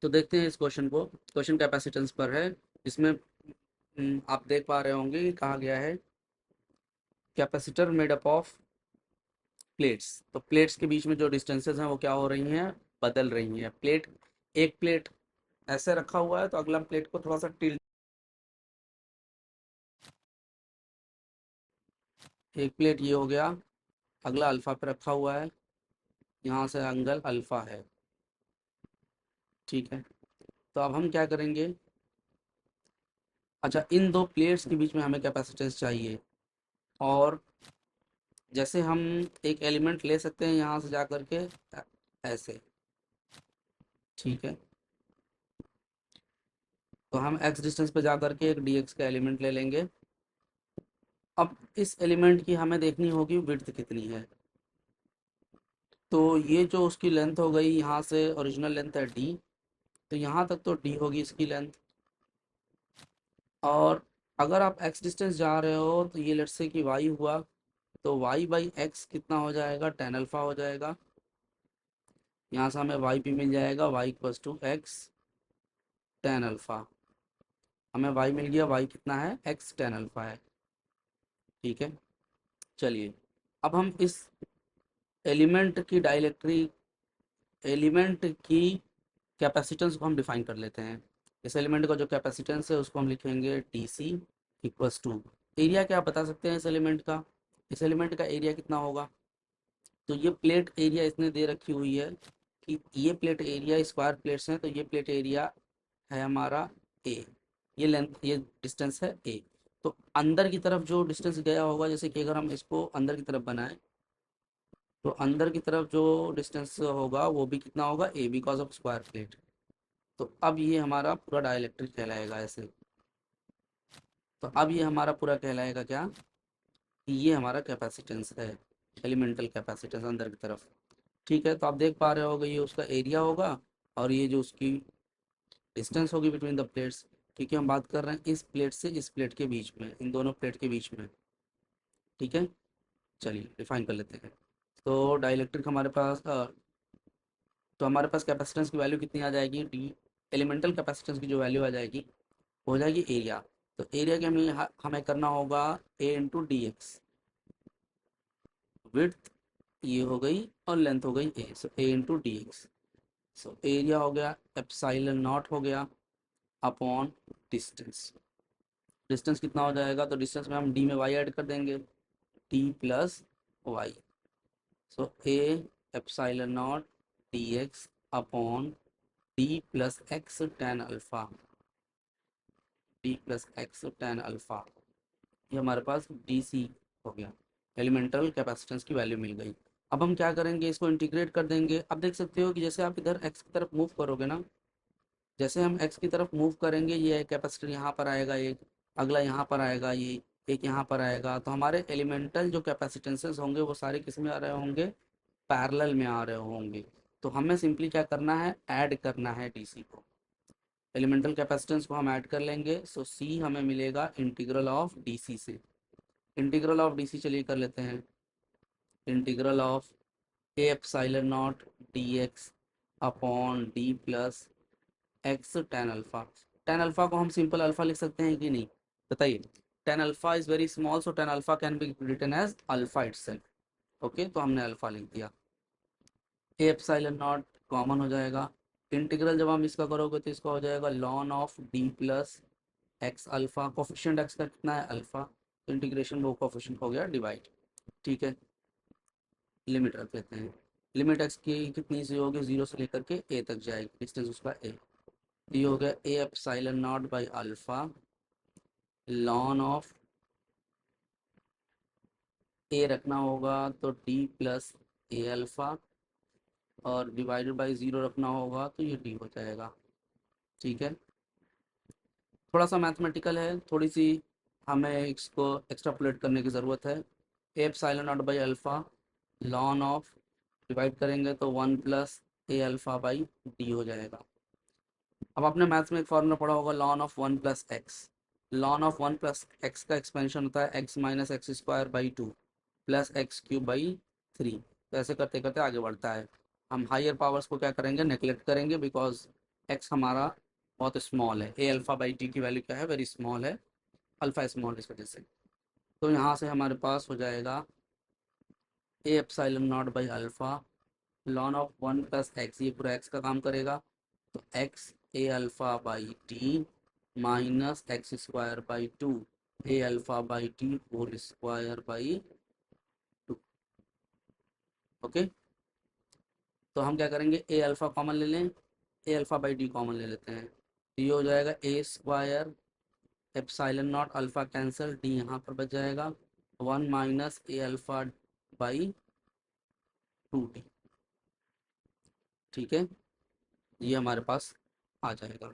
तो देखते हैं इस क्वेश्चन को। क्वेश्चन कैपेसिटेंस पर है, जिसमें आप देख पा रहे होंगे कि कहा गया है capacitor made up of plates. तो प्लेट्स के बीच में जो डिस्टेंसेस हैं वो क्या हो रही हैं, बदल रही हैं। एक प्लेट ऐसे रखा हुआ है तो अगला प्लेट को थोड़ा सा टिल्ट, एक प्लेट ये हो गया, अगला अल्फा पे रखा हुआ है, यहाँ से एंगल अल्फा है। ठीक है, तो अब हम क्या करेंगे। अच्छा, इन दो प्लेट्स के बीच में हमें कैपेसिटेंस चाहिए, और जैसे हम एक एलिमेंट ले सकते हैं यहाँ से जा करके ऐसे। ठीक है, तो हम x डिस्टेंस पे जा करके एक dx का एलिमेंट ले लेंगे। अब इस एलिमेंट की हमें देखनी होगी विड्थ कितनी है। तो ये जो उसकी लेंथ हो गई, यहाँ से ओरिजिनल लेंथ है d, तो यहाँ तक तो d होगी इसकी लेंथ। और अगर आप x डिस्टेंस जा रहे हो तो ये लेट्स से कि y हुआ, तो y बाई एक्स कितना हो जाएगा, टेन अल्फा हो जाएगा। यहाँ से हमें y भी मिल जाएगा, y equals to X ten alpha. हमें y मिल गया, y कितना है, x टेन अल्फा है। ठीक है, चलिए अब हम इस एलिमेंट की डाइलेक्ट्रिक एलिमेंट की कैपेसिटेंस को हम डिफाइन कर लेते हैं। इस एलिमेंट का जो कैपेसिटेंस है उसको हम लिखेंगे D C equals to area. क्या आप बता सकते हैं इस एलिमेंट का, इस एलिमेंट का एरिया कितना होगा। तो ये प्लेट एरिया इसने दे रखी हुई है कि ये प्लेट एरिया स्क्वायर प्लेट्स हैं, तो ये प्लेट एरिया है हमारा ए, ये लेंथ ये डिस्टेंस है ए। तो अंदर की तरफ जो डिस्टेंस गया होगा, जैसे कि अगर हम इसको अंदर की तरफ बनाएं, तो अंदर की तरफ जो डिस्टेंस होगा वो भी कितना होगा, ए, बिकॉज ऑफ स्क्वायर प्लेट। तो अब ये हमारा पूरा डाइलेक्ट्रिक कहलाएगा ऐसे। तो अब ये हमारा पूरा कहलाएगा क्या, कि ये हमारा कैपेसिटेंस है, एलिमेंटल कैपेसिटेंस अंदर की तरफ। ठीक है, तो आप देख पा रहे होगे ये उसका एरिया होगा, और ये जो उसकी डिस्टेंस होगी बिटवीन द प्लेट्स। ठीक है, हम बात कर रहे हैं इस प्लेट से इस प्लेट के बीच में, इन दोनों प्लेट के बीच में। ठीक है, चलिए डिफाइन कर लेते हैं। तो डाइलेक्ट्रिक हमारे पास तो हमारे पास कैपेसिटेंस की वैल्यू कितनी आ जाएगी, डी एलिमेंटल कैपेसिटेंस की जो वैल्यू आ जाएगी हो जाएगी एरिया। तो एरिया के हमें करना होगा A into D X. Width ये हो गई और लेंथ हो गई A, so A into D X. So area हो गया एप्साइलन नॉट हो गया अपॉन डिस्टेंस। डिस्टेंस कितना हो जाएगा, तो डिस्टेंस में हम डी में वाई ऐड कर देंगे, t plus y. So a epsilon naught d x upon d plus x ten alpha, d plus x ten alpha. ये हमारे पास डी सी हो गया, एलिमेंटल कैपेसिटेंस की वैल्यू मिल गई। अब हम क्या करेंगे, इसको इंटीग्रेट कर देंगे। अब देख सकते हो कि जैसे आप इधर एक्स की तरफ मूव करोगे ना, जैसे हम एक्स की तरफ मूव करेंगे ये कैपेसिटर यहाँ पर आएगा एक, अगला यहाँ पर आएगा ये, एक यहाँ पर आएगा। तो हमारे एलिमेंटल जो कैपेसिटेंसेस होंगे वो सारे किस में आ रहे होंगे, पैरेलल में आ रहे होंगे। तो हमें सिंपली क्या करना है, ऐड करना है डीसी को, एलिमेंटल कैपेसिटेंस को हम ऐड कर लेंगे। सो सी हमें मिलेगा इंटीग्रल ऑफ डीसी से। इंटीग्रल ऑफ डीसी चलिए कर लेते हैं। Integral of A epsilon not d x upon d plus x ten alpha. Tan alpha को हम सिंपल अल्फा लिख सकते हैं कि नहीं, बताइए। Ten alpha is very small, so ten alpha can be written as alpha itself. Okay, तो हमने अल्फा लिख दिया। ए एप्सिलॉन नॉट कॉमन हो जाएगा। इंटीग्रल जब हम इसका करोगे तो इसका हो जाएगा lawn of D plus x alpha. Coefficient x का कितना है, अल्फा, तो इंटीग्रेशन वो कोफिशिएंट हो गया डिवाइड। ठीक है, लिमिट रख लेते हैं। लिमिट एक्स की कितनी सी होगी, जीरो से लेकर के ए तक जाएगी, डिस्टेंस उसका ए। ये हो गया a epsilon naught by alpha ln of a रखना होगा तो डी प्लस ए अल्फा, और डिवाइडेड बाई ज़ीरो रखना होगा तो ये डी हो जाएगा। ठीक है, थोड़ा सा मैथमेटिकल है, थोड़ी सी हमें इसको एक्स्ट्रापोलेट करने की ज़रूरत है। ए epsilon naught by alpha lawn of, divide करेंगे तो one plus A alpha by D हो जाएगा। अब आपने मैथ्स में एक फॉर्मूला पढ़ा होगा, lawn of one plus x. Lawn of one plus x का एक्सपेंशन होता है x minus x square by two plus x cube by three. तो ऐसे करते करते आगे बढ़ता है। हम हायर पावर्स को क्या करेंगे, नेगलेक्ट करेंगे, बिकॉज एक्स हमारा बहुत स्मॉल है, ए अल्फ़ा बाई टी की वैल्यू क्या है, वेरी स्मॉल है, अल्फ़ा स्मॉल इस वजह से। तो यहाँ से हमारे पास हो जाएगा ए epsilon naught by alpha lawn of 1 + x, ये पूरा x का काम करेगा, तो x a alpha by t minus x square by 2 a alpha by t whole square by 2। Okay, तो हम क्या करेंगे, ए अल्फ़ा कॉमन ले लें, a alpha by d common ले लेते हैं, तो ये हो जाएगा a square epsilon naught, alpha cancel, d यहाँ पर बच जाएगा 1 minus a alpha by 2 d. ठीक है, ये हमारे पास आ जाएगा।